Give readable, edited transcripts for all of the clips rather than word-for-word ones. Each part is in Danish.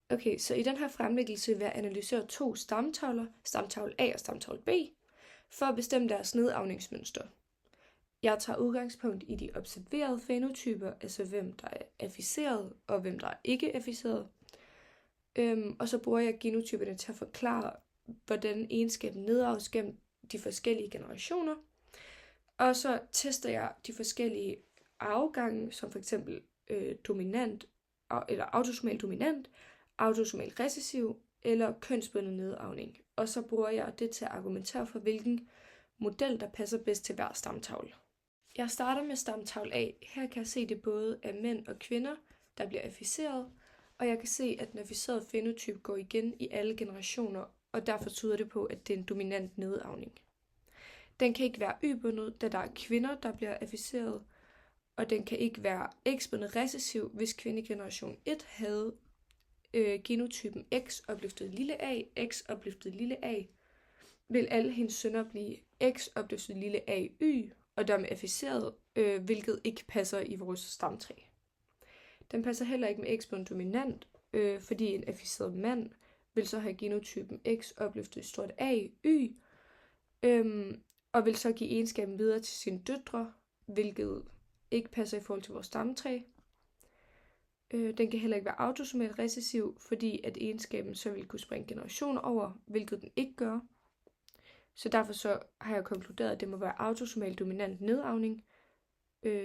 Okay, så i den her fremlæggelse vil jeg analysere 2 stamtavler, stamtavle A og stamtavle B, for at bestemme deres nedarvningsmønster. Jeg tager udgangspunkt i de observerede fænotyper, altså hvem der er afficeret og hvem der er ikke afficeret. Og så bruger jeg genotyperne til at forklare, hvordan egenskaben nedarves gennem de forskellige generationer. Og så tester jeg de forskellige arvegange, som f.eks. dominant eller autosomal dominant, autosomal recessiv eller kønsbundet nedarvning. Og så bruger jeg det til at argumentere for, hvilken model, der passer bedst til hver stamtavle. Jeg starter med stamtavle A. Her kan jeg se, det både er mænd og kvinder, der bliver afficeret, og jeg kan se, at den afficerede fænotyp går igen i alle generationer, og derfor tyder det på, at det er en dominant nedarvning. Den kan ikke være Y-bundet, da der er kvinder, der bliver afficeret, og den kan ikke være X-bundet recessiv, hvis kvindegeneration 1 havde genotypen X opløftet lille a, X opløftet lille a, vil alle hendes sønner blive X opløftet lille a, Y, og dermed afficeret, hvilket ikke passer i vores stamtræ. Den passer heller ikke med X-bundet dominant, fordi en afficeret mand vil så have genotypen X opløftet stort A, Y, og vil så give egenskaben videre til sine døtre, hvilket ikke passer i forhold til vores stamtræ. Den kan heller ikke være autosomal recessiv, fordi at egenskaben så vil kunne springe generationer over, hvilket den ikke gør. Så derfor så har jeg konkluderet, at det må være autosomal dominant nedarvning.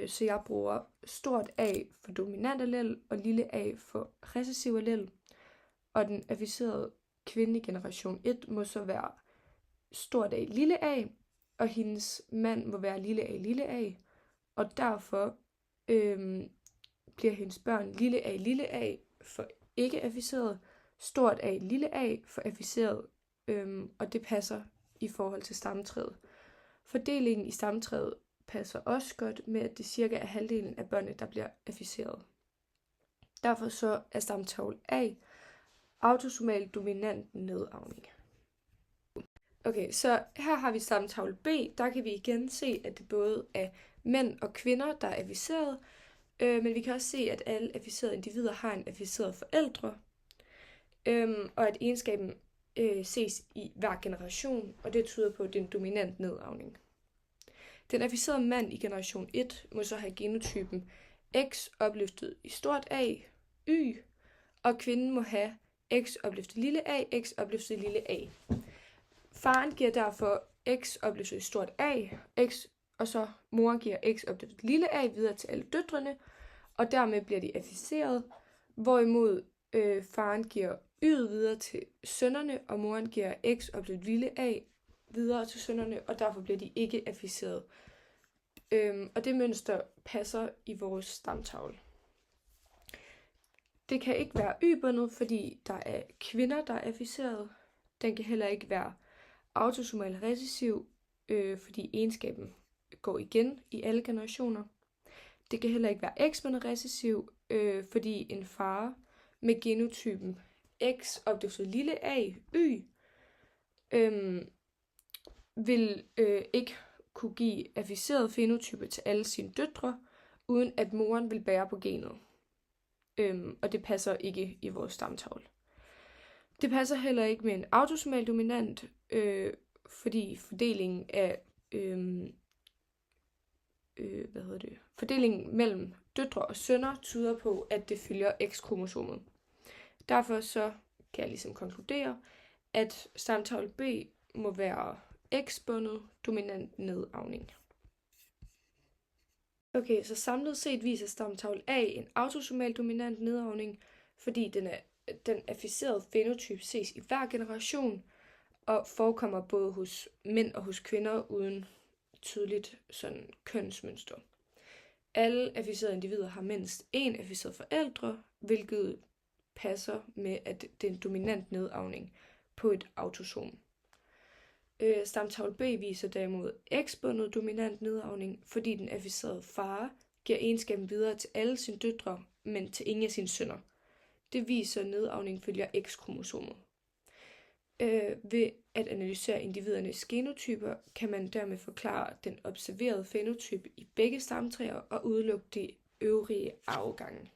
Så jeg bruger stort A for dominant allel og lille a for recessiv allel. Og den afficerede kvinde i generation 1 må så være stort A lille a, og hendes mand må være lille a. Og derfor bliver hendes børn lille a for ikke afficeret, stort A lille a for afficeret, og det passer i forhold til stamtræet. Fordelingen i stamtræet passer også godt med, at det cirka er halvdelen af børnene, der bliver afficeret. Derfor så er stamtavle A autosomal dominant nedarvning. Okay, så her har vi stamtavle B. Der kan vi igen se, at det både er mænd og kvinder, der er afficeret, men vi kan også se, at alle afficerede individer har en afficeret forældre, og at egenskaben ses i hver generation, og det tyder på, at det er en dominant nedarvning. Den afficerede mand i generation 1 må så have genotypen X opløftet i stort A, Y, og kvinden må have X opløftet lille a, X opløftet lille a. Faren giver derfor X opløftet i stort A, X, og så moren giver X opløftet lille a videre til alle døtrene, og dermed bliver de afficeret, hvorimod faren giver Y'et videre til sønnerne, og moren giver X opløftet lille a videre til sønnerne, og derfor bliver de ikke afficeret. Og det mønster passer i vores stamtavle. Det kan ikke være Y-bundet, fordi der er kvinder, der er afficeret. Den kan heller ikke være autosomal recessiv, fordi egenskaben går igen i alle generationer. Det kan heller ikke være X-bundet recessiv, fordi en far med genotypen X opløftet lille a, Y, vil ikke kunne give afficerede fænotyper til alle sine døtre, uden at moren vil bære på genet. Og det passer ikke i vores stamtavle. Det passer heller ikke med en autosomal dominant, fordi fordelingen af fordelingen mellem døtre og sønner tyder på, at det følger X-kromosomet. Derfor så kan jeg ligesom konkludere, at stamtavle B må være X-bundet dominant nedarvning. Okay, så samlet set viser stamtavle A en autosomal dominant nedarvning, fordi den afficerede fænotyp ses i hver generation og forekommer både hos mænd og hos kvinder uden tydeligt sådan kønsmønster. Alle afficerede individer har mindst én afficeret forældre, hvilket passer med, at det er en dominant nedarvning på et autosom. Stamtavle B viser derimod X-bundet dominant nedarvning, fordi den afficerede far giver egenskaben videre til alle sine døtre, men til ingen af sine sønner. Det viser, at nedarvning følger X-kromosomet. Ved at analysere individernes genotyper, kan man dermed forklare den observerede fænotyp i begge stamtræer og udelukke de øvrige arvegange.